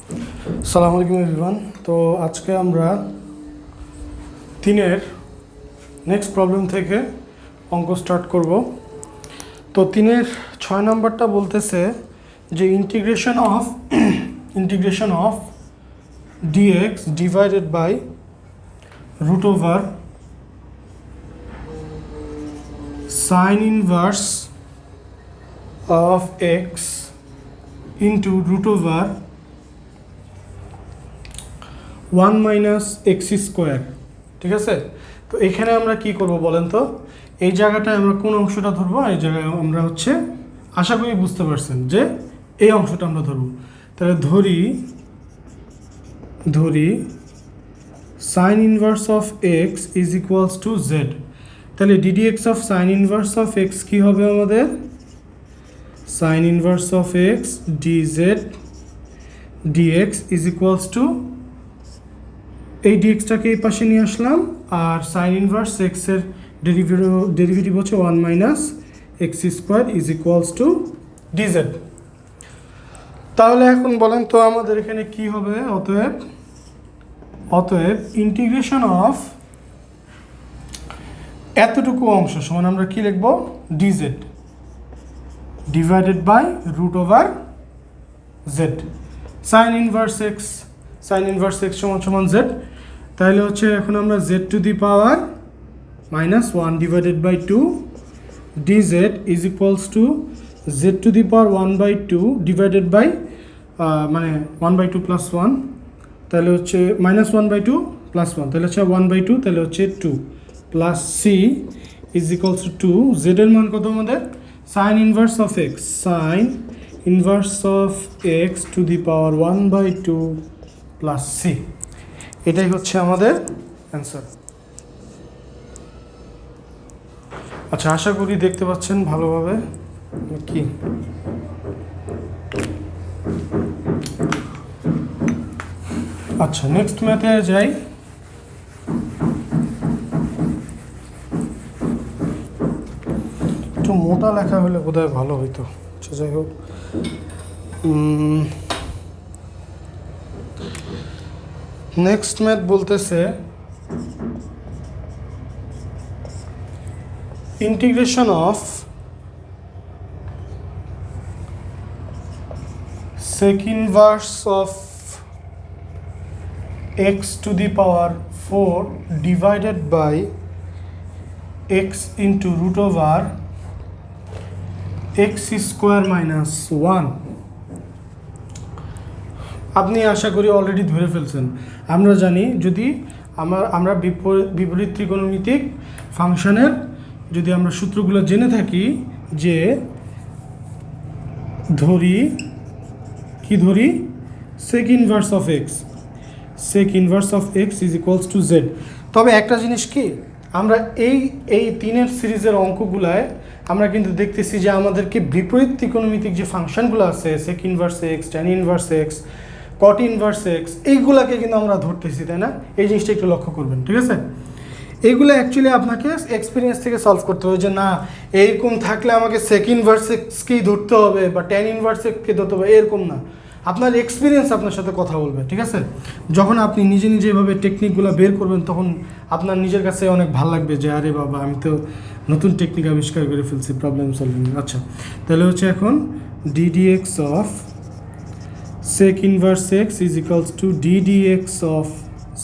আসসালামু আলাইকুম এভরিওয়ান। তো আজকে আমরা তিনের নেক্সট প্রবলেম থেকে অঙ্ক স্টার্ট করব। তো তিনের 6 নাম্বারটা বলতেছে যে integration of d x divided by root over sine inverse of x into root over 1 minus x square. ঠিক আছে, তো এখানে আমরা কি করব বলেন তো? এই জায়গাটায় আমরা কোন অংশটা ধরবো? এই জায়গায় আমরা আশা করি বুঝতে পারছেন যে এই অংশটা আমরা ধরবো। তাহলে ধরি sine inverse of x is equals to Z. তাহলে d dx of sine inverse of X কী হবে আমাদের? Sine inverse of X dz dx is equals to, এই ডিএক্সটাকে এই পাশে নিয়ে আসলাম, আর সাইন ইনভার্স এক্সের ডেরিভেটিভ হচ্ছে 1 minus x square is equals to DZ. তাহলে এখন বলেন তো আমাদের এখানে কি হবে? অতএব ইন্টিগ্রেশন অফ এতটুকু অংশ সমান আমরা কি লিখব? D z divided by root over z. Sine inverse x সমান জেড। তাহলে এখন আমরা z to the power minus 1 divided by 2 d z is equals to z to the power 1/2 divided by মানে 1/2 প্লাস 1, তাহলে মাইনাস 1/2 প্লাস 1, তাহলে 1/2, তাহলে 2 plus C is equals to 2। জেডের মান কত আমাদের? Sine inverse of x to the power 1/2 plus c. এটাই হচ্ছে আমাদের অ্যান্সার। আচ্ছা, আশা করি দেখতে পাচ্ছেন ভালোভাবে কি। আচ্ছা, নেক্সট ম্যাথে যাই। একটু মোটা লেখা হলে বোধহয় ভালো হইতো। আচ্ছা, যাই হোক, নেক্সট ম্যাথ বলতেছে integration of sec inverse of x to the power 4 divided by x into root over x square minus 1। আপনি আশা করি অলরেডি ধরে ফেলছেন। আমরা জানি যদি আমরা বিপরীত ত্রিকোণমিতিক ফাংশনের যদি আমরা সূত্রগুলো জেনে থাকি, যে ধরি sec inverse of x is equals to z। তবে একটা জিনিস কি, আমরা এই তিনের সিরিজের অঙ্কগুলায় আমরা কিন্তু দেখতেছি যে আমাদেরকে বিপরীত ত্রিকোণমিতিক যে ফাংশনগুলো আছে, sec inverse x, tan inverse x, cot inverse x, এইগুলাকে কিন্তু আমরা ধরতেছি, তাই না? এই জিনিসটা একটু লক্ষ্য করবেন, ঠিক আছে? এইগুলো অ্যাকচুয়ালি আপনাকে এক্সপিরিয়েন্স থেকে সলভ করতে হবে, যে না এইরকম থাকলে আমাকে sec inverse xকেই ধরতে হবে বা tan inverse xকে ধরতে হবে, এরকম না। আপনার এক্সপিরিয়েন্স আপনার সাথে কথা বলবে, ঠিক আছে? যখন আপনি নিজে এভাবে টেকনিকগুলো বের করবেন, তখন আপনার নিজের কাছে অনেক ভালো লাগবে যে আরে বাবা, আমি তো নতুন টেকনিক আবিষ্কার করে ফেলছি প্রবলেম সলভিং। আচ্ছা, তাহলে এখন ddx of sec inverse x is equals to ddx of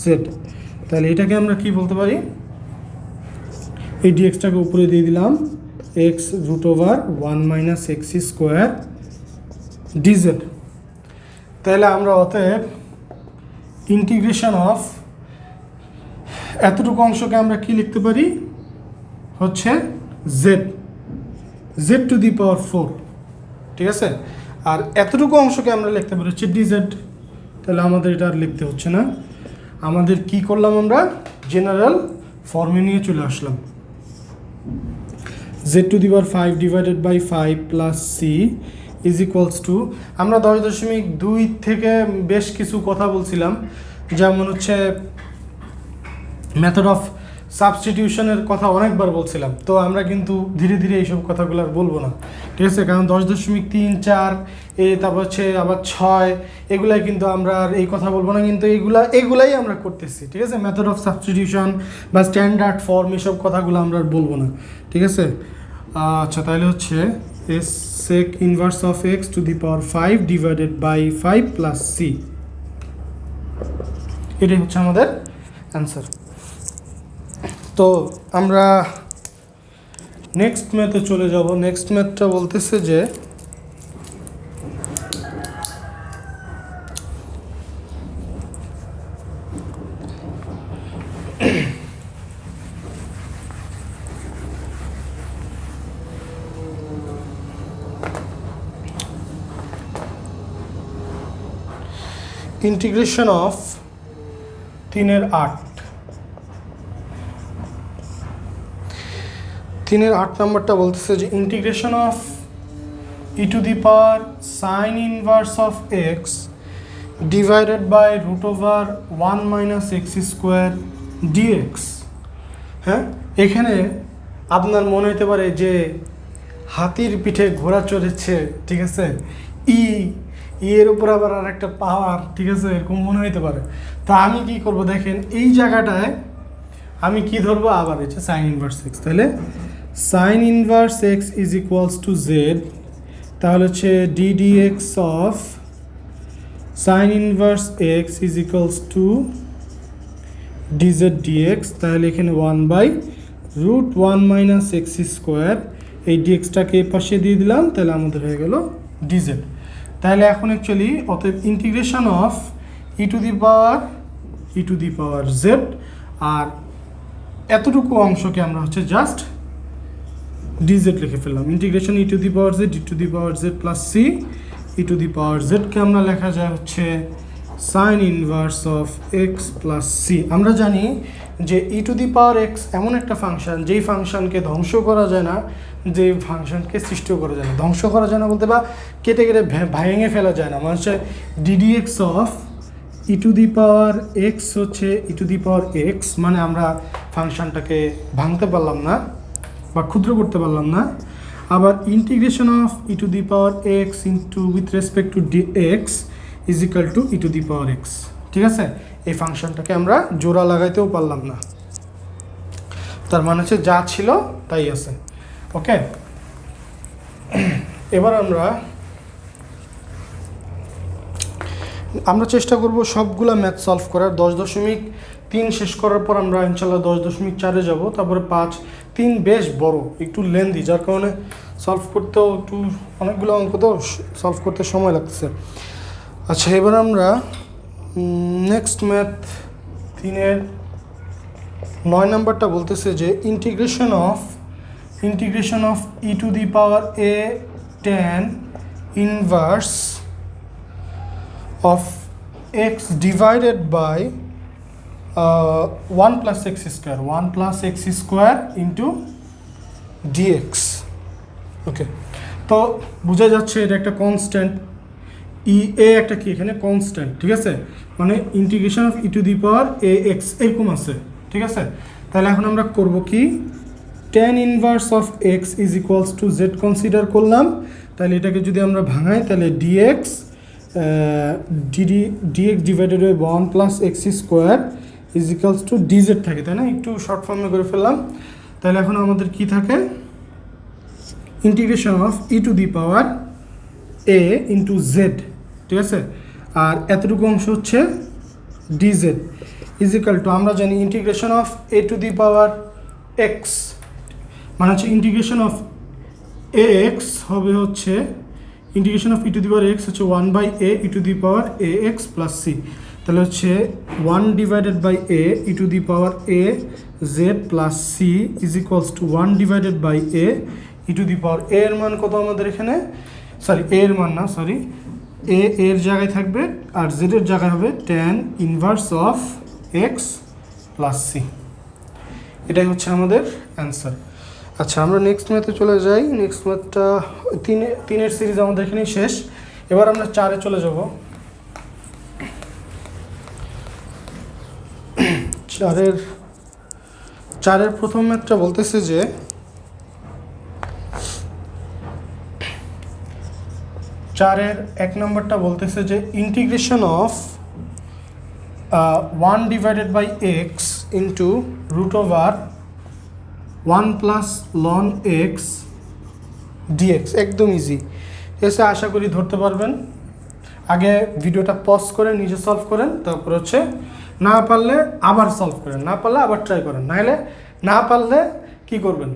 z। তাহলে এটাকে আমরা কি বলতে পারি? এই ডিএক্সটাকে উপরে দিয়ে দিলাম x root over 1 minus x square d z. তাহলে আমরা অতএব ইন্টিগ্রেশন অফ এতটুকু অংশকে আমরা কি লিখতে পারি? z টু দি পাওয়ার 4, ঠিক আছে? আর এতটুকু অংশকে আমরা লিখতে পারি ডিজেড। তাহলে আমাদের এটা আর লিখতে হচ্ছে না। আমাদের কি করলাম? আমরা জেনারেল ফর্মে নিয়ে চলে আসলাম। z to the power 5 divided by 5 plus C is equals to, আমরা 10.2 থেকে বেশ কিছু কথা বলছিলাম, যেমন মেথড অফ সাবস্টিটিউশনের কথা অনেকবার বলছিলাম, তো আমরা কিন্তু ধীরে ধীরে এইসব কথাগুলো আর বলবো না, ঠিক আছে? কারণ 10.3, 4 তারপর হচ্ছে আবার 6 এগুলাই কিন্তু আমরা আর এই কথা বলবো না, কিন্তু এগুলাই আমরা করতেছি, ঠিক আছে? মেথড অফ সাবস্টিটিউশন বা স্ট্যান্ডার্ড ফর্ম এসব কথাগুলো আমরা আর বলবো না, ঠিক আছে? আচ্ছা, তাহলে হচ্ছে sec inverse of x to the power 5 divided by 5 plus c, এটাই হচ্ছে আমাদের অ্যান্সার। তো আমরা নেক্সট ম্যাথে চলে যাব। নেক্সট ম্যাথটা বলতেছে যে ইন্টিগ্রেশন অফ 3/8 নাম্বারটা বলতেছে যে integration of e to the power sine inverse of x divided by root over 1 minus x square d x. হ্যাঁ, এখানে আপনার মনে হতে পারে যে হাতির পিঠে ঘোড়া চড়েছে, ঠিক আছে, এর উপর আবার আর একটা পাওয়ার, ঠিক আছে, এরকম মনে হতে পারে। তো আমি কি করব দেখেন, এই জায়গাটায় আমি কি ধরবো, আবার হচ্ছে সাইন ইনভার্স এক্স। তাহলে sine inverse x is equals to Z, তাহলে হচ্ছে d d x of sine inverse x is equals to d z d x. তাহলে এখানে 1/√1 মাইনাস এক্স স্কোয়ার, এই ডিএক্সটাকে এই পাশে দিয়ে দিলাম, তাহলে আমাদের হয়ে গেল ডিজেড। তাহলে এখন অ্যাকচুয়ালি অতএব integration of e to the power Z, আর এতটুকু অংশকে আমরা হচ্ছে জাস্ট ডিজেড লিখে ফেললাম। Integration e to the power Z plus C, e to the power জেডকে আমরা লেখা যায় হচ্ছে sine inverse of x plus C. আমরা জানি যে ই টু দি পাওয়ার এক্স এমন একটা ফাংশন, যেই ফাংশনকে ধ্বংস করা যায় না, যে ফাংশনকে সৃষ্টিও করা যায় না। ধ্বংস করা যায় না বলতে বা কেটে কেটে ভেঙে ফেলা যায় না, মানে হচ্ছে DD x of e to the power X হচ্ছে ই টু দি পাওয়ার এক্স, মানে আমরা ফাংশনটাকে ভাঙতে পারলাম না বা ক্ষুদ্র করতে পারলাম না। আবার integration of e to the power x into with respect to D x is equal two E to the power x, ঠিক আছে? এই ফাংশনটাকে আমরা জোড়া লাগাইতেও পারলাম না, তার মানে হচ্ছে যা ছিল তাই আছে। ওকে, এবার আমরা চেষ্টা করব সবগুলা ম্যাথ সলভ করার। 10.3 শেষ করার পর আমরা ইনশাল্লাহ 10.4 যাব, তারপরে 5, 3 বেশ বড়, একটু লেন্দি, যার কারণে সলভ করতেও একটু অনেকগুলো অঙ্ক তো সলভ করতে সময় লাগতেছে। আচ্ছা, এবার আমরা নেক্সট ম্যাথ 3-9 নাম্বারটা বলতেছে যে integration of e to the power a tan inverse of x divided by 1 plus x square into dx. Okay, তো বোঝা যাচ্ছে এটা একটা কনস্ট্যান্ট, এ একটা কি এখানে কনস্ট্যান্ট, ঠিক আছে? মানে integration of e to the power a x এরকম আছে, ঠিক আছে? তাহলে এখন আমরা করব কি, tan inverse of x is equals to z consider করলাম। তাহলে এটাকে যদি আমরা ভাঙাই, তাহলে d x divided by 1 plus x square is equals to d z থাকে, তাই না? একটু শর্ট ফর্মে করে ফেললাম। তাহলে এখন আমাদের কি থাকে, integration of e to the power A into Z, ঠিক আছে? আর এতটুকু অংশ হচ্ছে ডিজেড ইজ ইকাল টু, আমরা জানি integration of a to the power X মানে হচ্ছে ইন্টিগ্রেশন অফ এ এক্স হবে হচ্ছে integration of e to the power X হচ্ছে 1/a e to the power a X plus C. তাহলে হচ্ছে 1 divided by a e to the power a Z plus C is equals to 1 divided by a e to the power এর মান কত আমাদের এখানে, এর মান না, এর জায়গায় থাকবে আর জেডের জায়গায় হবে tan inverse of x plus c. এটাই হচ্ছে আমাদের অ্যান্সার। আচ্ছা, আমরা নেক্সট ম্যাথে চলে যাই। নেক্সট ম্যাথটা 3-এর সিরিজ আমাদের এখানেই শেষ। এবার আমরা 4-এ চলে যাব। 4 চারের প্রথম ম্যাথটা বলতেছে যে চারের এক নম্বরটা বলতেছে যে integration of 1 divided by x into root over 1 plus ln x d x. একদম ইজি, এসে আশা করি ধরতে পারবেন। আগে ভিডিওটা পজ করে নিজে সলভ করেন, তারপর হচ্ছে না পারলে আবার সলভ করেন, না পারলে আবার ট্রাই করেন, নাহলে না পারলে কি করবেন,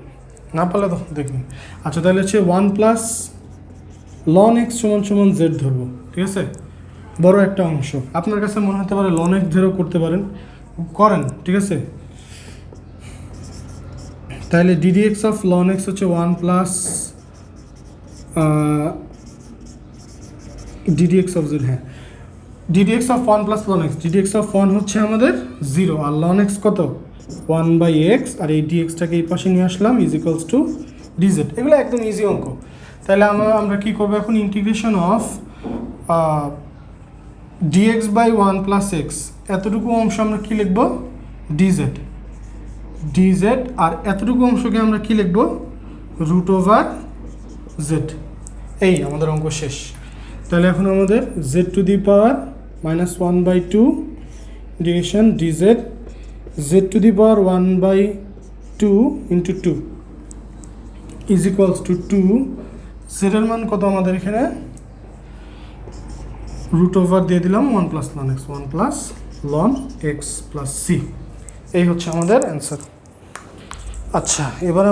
না পারলে তখন দেখবেন। আচ্ছা, তাহলে হচ্ছে 1 প্লাস লন এক্স সমান সমান জেড ধরবো, ঠিক আছে? বড় একটা অংশ আপনার কাছে মনে হতে পারে লন এক্স ধরেও করতে পারেন, করেন, ঠিক আছে? তাহলে ডিডিএক্স অফ লন এক্স হচ্ছে 1 প্লাস ডিডিএক্স অফ জেড, হ্যাঁ ddx of 1 plus ln x, d d x of 1 হচ্ছে আমাদের 0 আর লন এক্স কত 1 বাই এক্স, আর এই ডিএক্সটাকে এই পাশে নিয়ে আসলাম ইজ ইকুয়ালস টু ডিজেড। এগুলো একদম ইজি অঙ্ক। তাহলে আমরা কী করবো এখন, integration of d x by 1 plus x, এতটুকু অংশ আমরা কী লিখবো ডিজেড, ডিজেড, আর এতটুকু অংশকে আমরা কী লিখবো রুট ওভার জেড। এই আমাদের অঙ্ক শেষ। তাহলে এখন আমাদের z to the power minus 1/2 integration d z z to the power 1/2 into 2 is equals to 2। জেডের মান কত আমাদের এখানে, রুট ওভার দিয়ে দিলাম 1 plus ln x, 1 plus ln x plus c. এই হচ্ছে আমাদের অ্যান্সার। আচ্ছা, এবার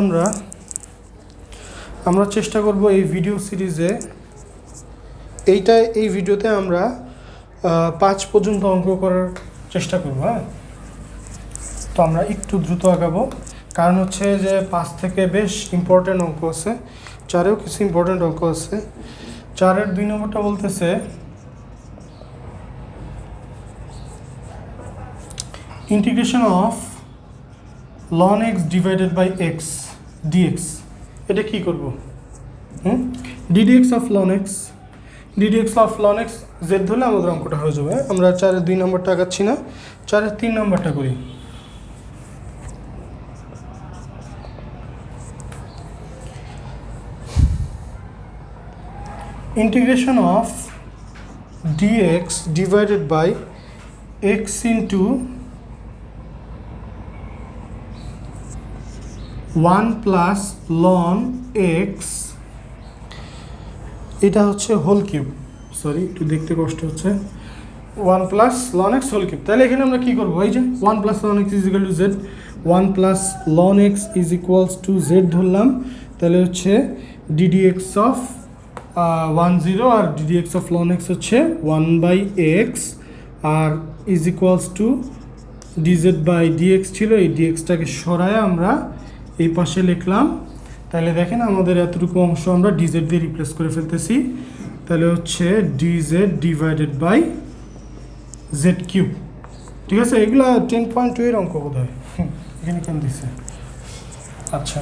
আমরা চেষ্টা করব এই ভিডিও সিরিজে এই ভিডিওতে আমরা 5 পর্যন্ত অঙ্ক করার চেষ্টা করব। হ্যাঁ, তো আমরা একটু দ্রুত আগাবো, কারণ হচ্ছে যে 5 থেকে বেশ ইম্পর্টেন্ট অঙ্ক আছে, 4এও কিছু ইম্পর্টেন্ট অঙ্ক আছে। 4-এর 2 নম্বরটা বলতেছে integration of ln x divided by x d x. এটা কী করবো, d d x of ln x, d d x of ln x z ধরলে আমাদের অঙ্কটা হয়ে যাবে। আমরা 4-এর 2 নম্বরটা আগাচ্ছি না, 4-এর 3 নম্বরটা করি। Integration of d x divided by x into 1 plus ln x, এটা হচ্ছে হোল কিউব, সরি একটু দেখতে কষ্ট হচ্ছে, 1 plus ln x whole cube. তাহলে এখানে আমরা কী করবো, এই যে 1 plus ln x is equal to z, 1 plus ln x is equals to z ধরলাম। তাহলে হচ্ছে ডিডিএক্স অফ 10 আর ডিডিএক্স অফ লন এক্স হচ্ছে 1 বাই এক্স, আর is equals to d z by d x ছিল, এই ডিএক্সটাকে সরায় আমরা এই পাশে লিখলাম। তাহলে দেখেন আমাদের এতটুকু অংশ আমরা ডিজেড দিয়ে রিপ্লেস করে ফেলতেছি। তাহলে হচ্ছে d z divided by z cube, ঠিক আছে? এগুলো 10.2 এর অঙ্ক বোধ হয়, এখানে কেন দিচ্ছে। আচ্ছা,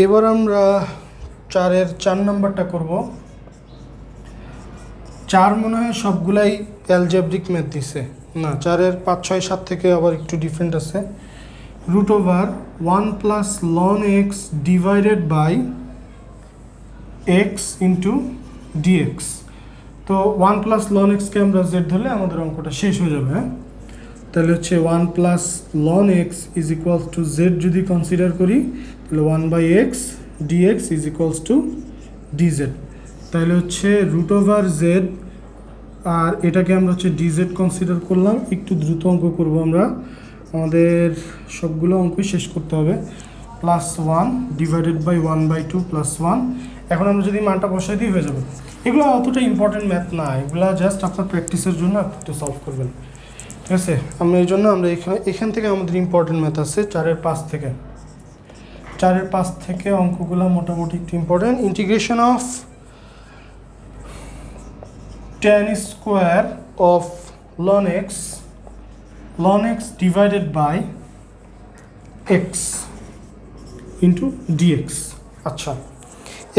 এবার আমরা 4-এর 4 নম্বরটা করব। 4 মনে হয় সবগুলাই অ্যালজেব্রিক ম্যাথ দিছে না, 4-এর 5, 6, 7 থেকে আবার একটু ডিফারেন্ট আছে। Root over 1 plus ln x divided by x into d x. তো 1 প্লাস লন এক্সকে আমরা জেড ধরলে আমাদের অঙ্কটা শেষ হয়ে যাবে। হ্যাঁ, তাহলে হচ্ছে 1 plus ln x is equals to z যদি কনসিডার করি, তাহলে 1 by x d x is equals to DZ. তাহলে হচ্ছে রুট ওভার জেড, আর এটাকে আমরা হচ্ছে ডিজেড কনসিডার করলাম। একটু দ্রুত অঙ্ক করব আমরা, আমাদের সবগুলো অঙ্কই শেষ করতে হবে। Plus 1 divided by 1/2 plus 1। এখন আমরা যদি মানটা বসাই দিই হয়ে যাবে। এগুলো অতটা ইম্পর্টেন্ট ম্যাথ না, এগুলো জাস্ট আপনার প্র্যাকটিসের জন্য আপনি একটু সলভ করবেন, ঠিক আছে? আমরা এই জন্য আমরা এখান থেকে আমাদের ইম্পর্টেন্ট ম্যাথ আছে 4-এর 5 থেকে। 4-এর 5 থেকে অঙ্কগুলো মোটামুটি একটু important. Integration of tan square of ln x divided by x into d x. আচ্ছা,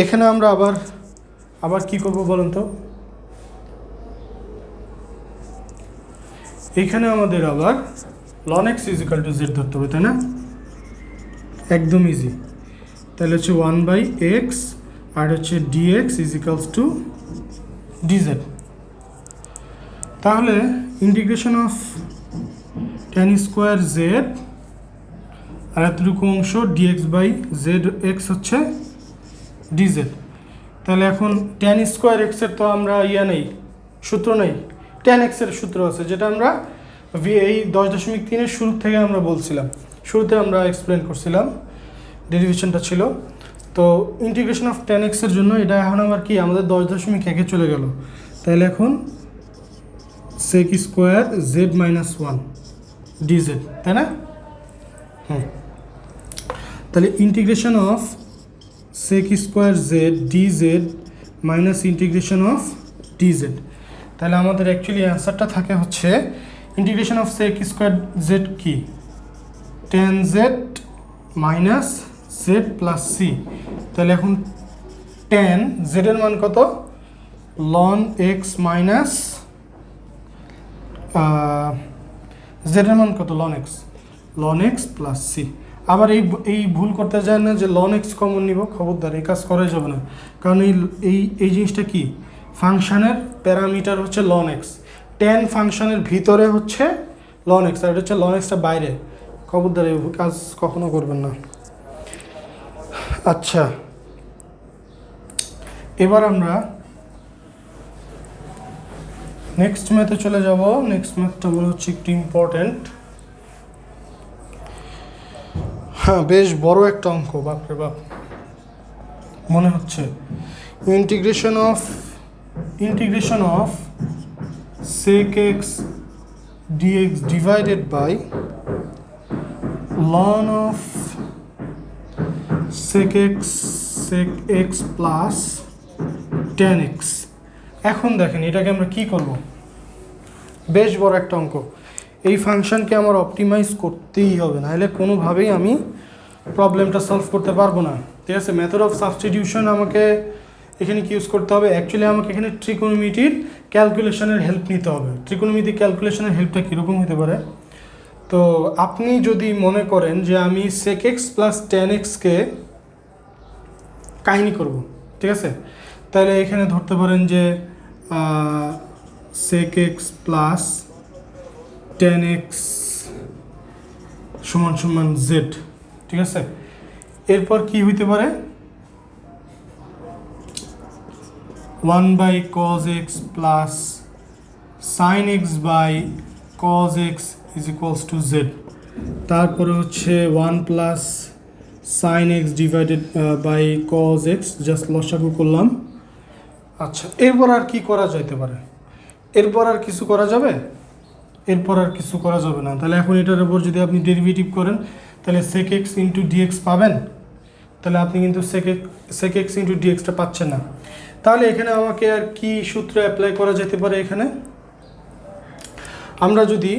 এখানে আমরা আবার কি করব বলেন তো, এখানে আমাদের আবার ln x is equal to z ধরতে হবে, তাই না? একদম ইজি। তাহলে হচ্ছে 1/x আর হচ্ছে dx is equals to dz। তাহলে integration of tan square Z আর এতটুকু অংশ dx/zx হচ্ছে dz। তাহলে এখন tan স্কোয়ার এক্সের তো আমরা নেই, সূত্র নেই, tan x এর সূত্র আছে, যেটা আমরা এই 10.3-এর শুরু থেকে আমরা বলছিলাম, শুরুতে আমরা এক্সপ্লেন করছিলাম, ডেরিভেশনটা ছিল। তো ইন্টিগ্রেশন অফ tan x এর জন্য এটা এখন আবার কি আমাদের 10.1-এ চলে গেল। তাহলে এখন sec স্কোয়ার z-1 dz, তাই না? তাহলে integration of sec square z dz minus integration of dz। তাহলে আমাদের অ্যাকচুয়ালি অ্যান্সারটা থাকে হচ্ছে integration of sec square z কি, tan z minus z plus c। তাহলে এখন tan z এর মান কত, ln x মাইনাস z এর মান কত, ln x প্লাস c। আবার এই ভুল করতে যায় না যে ln x কমন নিব, খবরদার এই কাজ করা যাবে না, কারণ এই জিনিসটা কি, ফাংশনের প্যারামিটার হচ্ছে ln x, tan ফাংশনের ভিতরে হচ্ছে ln x, আর এটা হচ্ছে ln xটা বাইরে, খবরদার এই কাজ কখনো করবেন না। আচ্ছা, এবার আমরা নেক্সট ম্যাথে চলে যাব। নেক্সট ম্যাথটা মনে হচ্ছে একটু ইম্পর্টেন্ট, হ্যাঁ বেশ বড় একটা অঙ্ক, বাপরে বাপ মনে হচ্ছে। Integration of sec x dx divided by ln of sec x plus tan x। এখন দেখেন এটাকে আমরা কি করব, বেশ বড় একটা অঙ্ক। এই ফাংশনকে আমার অপটিমাইজ করতেই হবে, নাহলে কোনোভাবেই আমি প্রবলেমটা সলভ করতে পারবো না, ঠিক আছে? মেথড অফ সাবস্টিটিউশন আমাকে এখানে কি ইউজ করতে হবে, অ্যাকচুয়ালি আমাকে এখানে ট্রিকোনোমিতির ক্যালকুলেশনের হেল্প নিতে হবে। ট্রিকোনোমিতির ক্যালকুলেশনের হেল্পটা কীরকম হতে পারে, তো আপনি যদি মনে করেন যে আমি sec x প্লাস tan x-কে কাহিনী করব, ঠিক আছে? তাহলে এখানে ধরতে পারেন যে sec x plus tan x সমান সমান z, ঠিক আছে? এরপর কি হইতে পারে, 1/cos x plus sin x by cos x is equals to z। তারপরে হচ্ছে 1 plus sin x divided by cos x, just লসাগু করলাম। আচ্ছা, এরপর আর কি করা যাইতে পারে, এরপর আর কিছু করা যাবে, এরপর আর কিছু করা যাবে না। তাহলে এখন এটার উপর যদি আপনি ডেরিভেটিভ করেন তাহলে sec x ইন্টু dx পাবেন, তাহলে আপনি কিন্তু sec x ইন্টু dxটা পাচ্ছেন না। তাহলে এখানে আমাকে আর কি সূত্র অ্যাপ্লাই করা যেতে পারে, এখানে আমরা যদি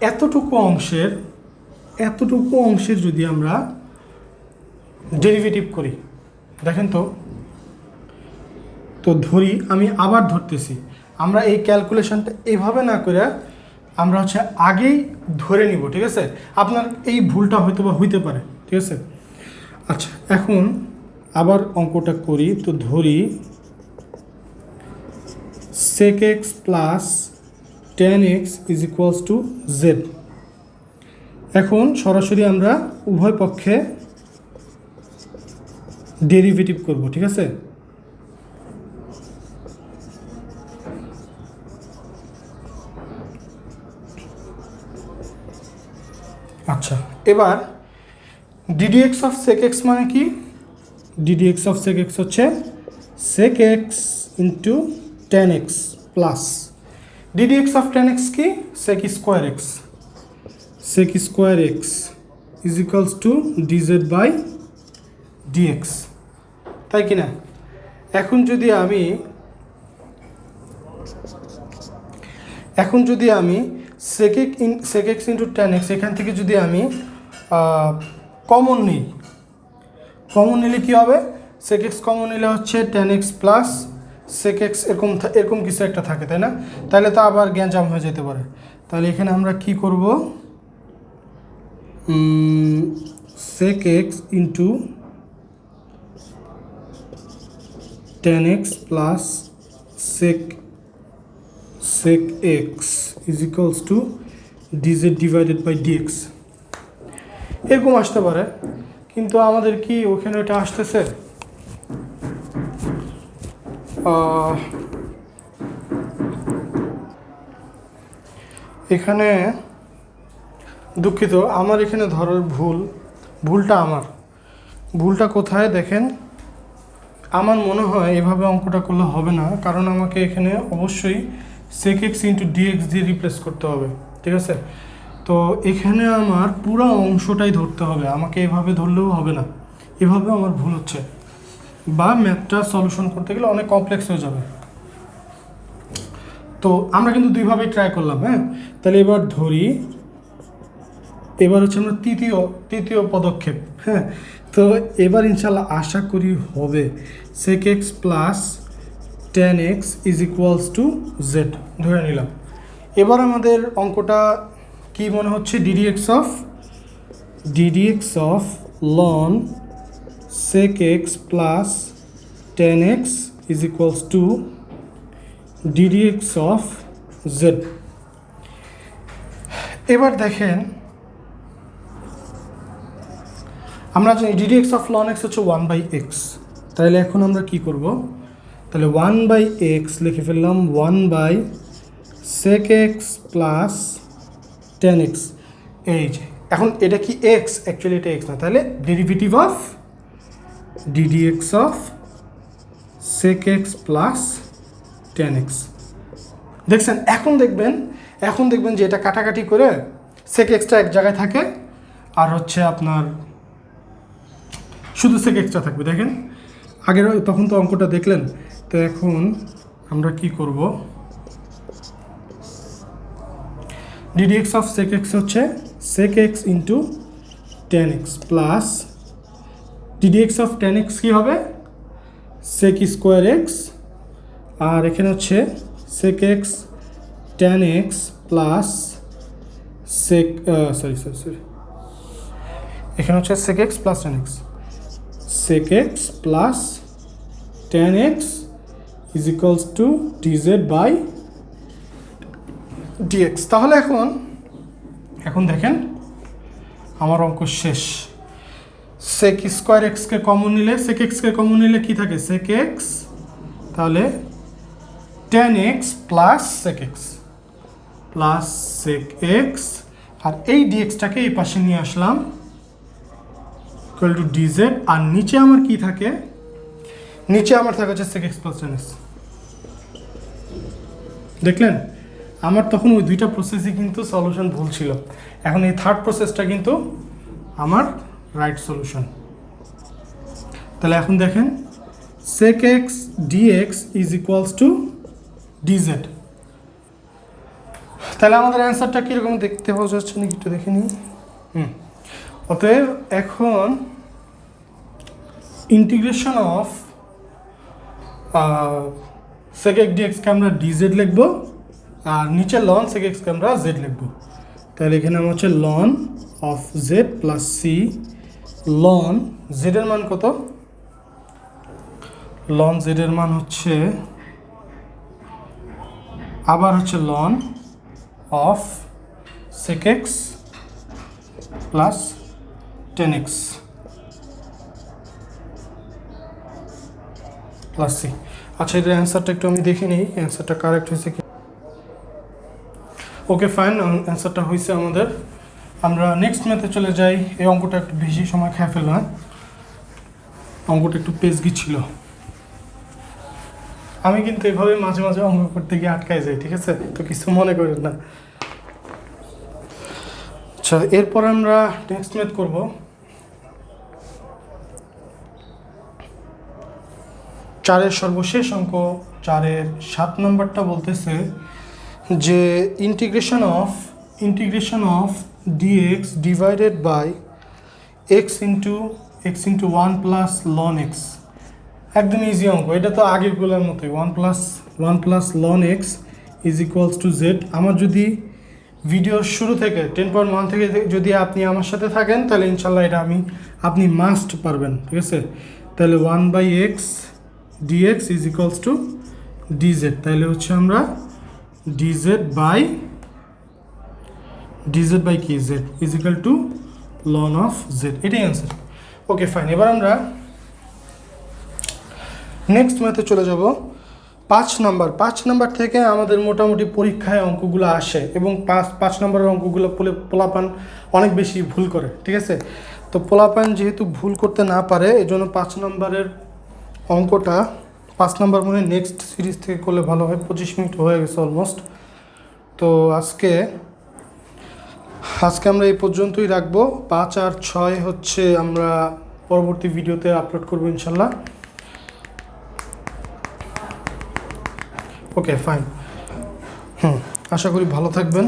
এতটুকু অংশের যদি আমরা ডেরিভেটিভ করি, দেখেন তো ধরি, আমি আবার ধরতেছি, আমরা এই ক্যালকুলেশনটা এভাবে না করে আমরা হচ্ছে আগেই ধরে নিব, ঠিক আছে? আপনার এই ভুলটা হইতে পারে, ঠিক আছে? আচ্ছা, এখন আবার অঙ্কটা করি, তো ধরি sec x plus tan x is equals to z। এখন সরাসরি আমরা উভয় পক্ষে ডেরিভেটিভ করব, ঠিক আছে? আচ্ছা, এবার ddx অফ sec x মানে কি, ddx অফ sec x হচ্ছে sec x into tan x plus ddx of tan x কি, sec square x is equals to dz by dx, তাই কি না? এখন যদি আমি sec x into tan x এখান থেকে যদি আমি কমন নিলে কি হবে, sec x কমন নিলে হচ্ছে tan x plus sec x এরকম কিছু একটা থাকে, তাই না? তাহলে তো আবার গ্যাঞ্জাম হয়ে যেতে পারে। তাহলে এখানে আমরা কি করব, sec x into tan x plus sec x is equals to dz divided by dx এরকম আসতে পারে, কিন্তু আমাদের কি ওখানে এটা আসতেছে? এখানে দুঃখিত, আমার এখানে ধরার ভুলটা কোথায় দেখেন। আমার মনে হয় এভাবে অঙ্কটা করলে হবে না, কারণ আমাকে এখানে অবশ্যই sec x ইন্টু dx দিয়ে রিপ্লেস করতে হবে, ঠিক আছে? তো এখানে আমার পুরো অংশটাই ধরতে হবে, আমাকে এভাবে ধরলেও হবে না, এভাবে আমার ভুল হচ্ছে, বা ম্যাথটা সলিউশন করতে গেলে অনেক কমপ্লেক্স হয়ে যাবে। তো আমরা কিন্তু দুইভাবেই ট্রাই করলাম, হ্যাঁ? তাহলে এবার ধরি, এবার হচ্ছে আমরা তৃতীয় পদক্ষেপ, হ্যাঁ? তো এবার ইনশাল্লাহ আশা করি হবে sec x plus tan x is equals to Z ধরে নিলাম। এবার আমাদের অঙ্কটা কি মনে হচ্ছে? ddx of ln sec x plus tan x is equals two ddx of z। এবার দেখেন, আমরা জানি ddx অফ ln x হচ্ছে 1/x, তাহলে এখন আমরা কি করব? তাহলে 1/x লিখে ফেললাম, 1/sec x plus tan x। এই যে এখন এটা কি x? অ্যাকচুয়ালি এটা x না, তাহলে derivative of ddx of sec x plus tan x। দেখছেন? এখন দেখবেন যে এটা কাটাকাটি করে sec xটা এক জায়গায় থাকে, আর হচ্ছে আপনার শুধু sec xটা থাকবে। দেখেন আগের তখন তো অঙ্কটা দেখলেন। তো এখন আমরা কি করব? ddx অফ sec x হচ্ছে sec x into tan x plus ddx of tan x কি হবে? sec স্কোয়ার x, আর এখানে হচ্ছে sec x tan x plus sec এখানে হচ্ছে sec x plus tan x, sec x plus tan x is equals to dz by dx। তাহলে এখন দেখেন আমার অঙ্ক শেষ। sec স্কোয়ার x কে কমন নিলে, sec x কে কমন নিলে কি থাকে? sec x, তাহলে tan x plus sec x plus sec x, আর এই dxটাকে এই পাশে নিয়ে আসলাম ইকুয়াল টু dz, আর নিচে আমার কি থাকে? নিচে আমার থাকে হচ্ছে sec x plus tan x। দেখলেন আমার তখন ওই দুইটা প্রসেসই কিন্তু সলিউশন ভুল ছিল, এখন এই থার্ড প্রসেসটা কিন্তু আমার রাইট সলিউশন। তাহলে এখন দেখেন sec x dx is equals to dz। তাহলে আমাদের অ্যান্সারটা কীরকম দেখতে পাওয়া যাচ্ছে নাকি একটু দেখে নিই। অতএব এখন integration of sec x dx কে আমরা dz লিখবো, আর নিচে ln sec x কে আমরা z লিখবো। তাহলে এখানে আমার হচ্ছে ln of z plus c, ln z এর মান কত? ln z এর মান হচ্ছে আবার হচ্ছে ln of sec x plus tan x plus c. আচ্ছা, এটার অ্যান্সারটা একটু আমি দেখে নিই, অ্যান্সারটা কারেক্ট হয়েছে কি। ওকে ফাইন, অ্যান্সারটা হয়েছে আমাদের। আমরা নেক্সট ম্যাথে চলে যাই। এই অঙ্কটা একটু বেশি সময় খেয়ে ফেললাম, অঙ্কটা একটু পেজগি ছিল। আমি কিন্তু এভাবে মাঝে মাঝে অঙ্ক করতে গিয়ে আটকায় যাই, ঠিক আছে? তো কিছু মনে করেন না। আচ্ছা, এরপর আমরা নেক্সট ম্যাথ করব। চারের সর্বশেষ অঙ্ক, 4-এর 7 নম্বরটা বলতেছে যে integration of dx divided by x into 1 plus ln x। একদম ইজি অঙ্ক, এটা তো আগেরগুলোর মতোই, 1 plus ln x is equals to z। আমার যদি ভিডিওর শুরু থেকে 10.1 থেকে যদি আপনি আমার সাথে থাকেন তাহলে ইনশাল্লাহ এটা আপনি মাস্ট পারবেন, ঠিক আছে। তাহলে 1/x dx is equals to dz, তাহলে হচ্ছে আমরা dz বাই কি z is equal two ln of z, এটাই অ্যান্সার। ওকে ফাইন, এবার আমরা নেক্সট ম্যাথে চলে যাব। 5 নাম্বার থেকে আমাদের মোটামুটি পরীক্ষায় অঙ্কগুলো আসে এবং 5 নম্বরের অঙ্কগুলো পোলাপান অনেক বেশি ভুল করে, ঠিক আছে। তো পোলাপান যেহেতু ভুল করতে না পারে এই জন্য 5 নম্বরের অঙ্কটা 5 নম্বর মনে নেক্সট সিরিজ থেকে করলে ভালো হয়। 25 মিনিট হয়ে গেছে অলমোস্ট। তো আজকে আমরা এই পর্যন্তই রাখবো। 5 আর 6 হচ্ছে আমরা পরবর্তী ভিডিওতে আপলোড করবো ইনশাল্লাহ। ওকে ফাইন, আশা করি ভালো থাকবেন।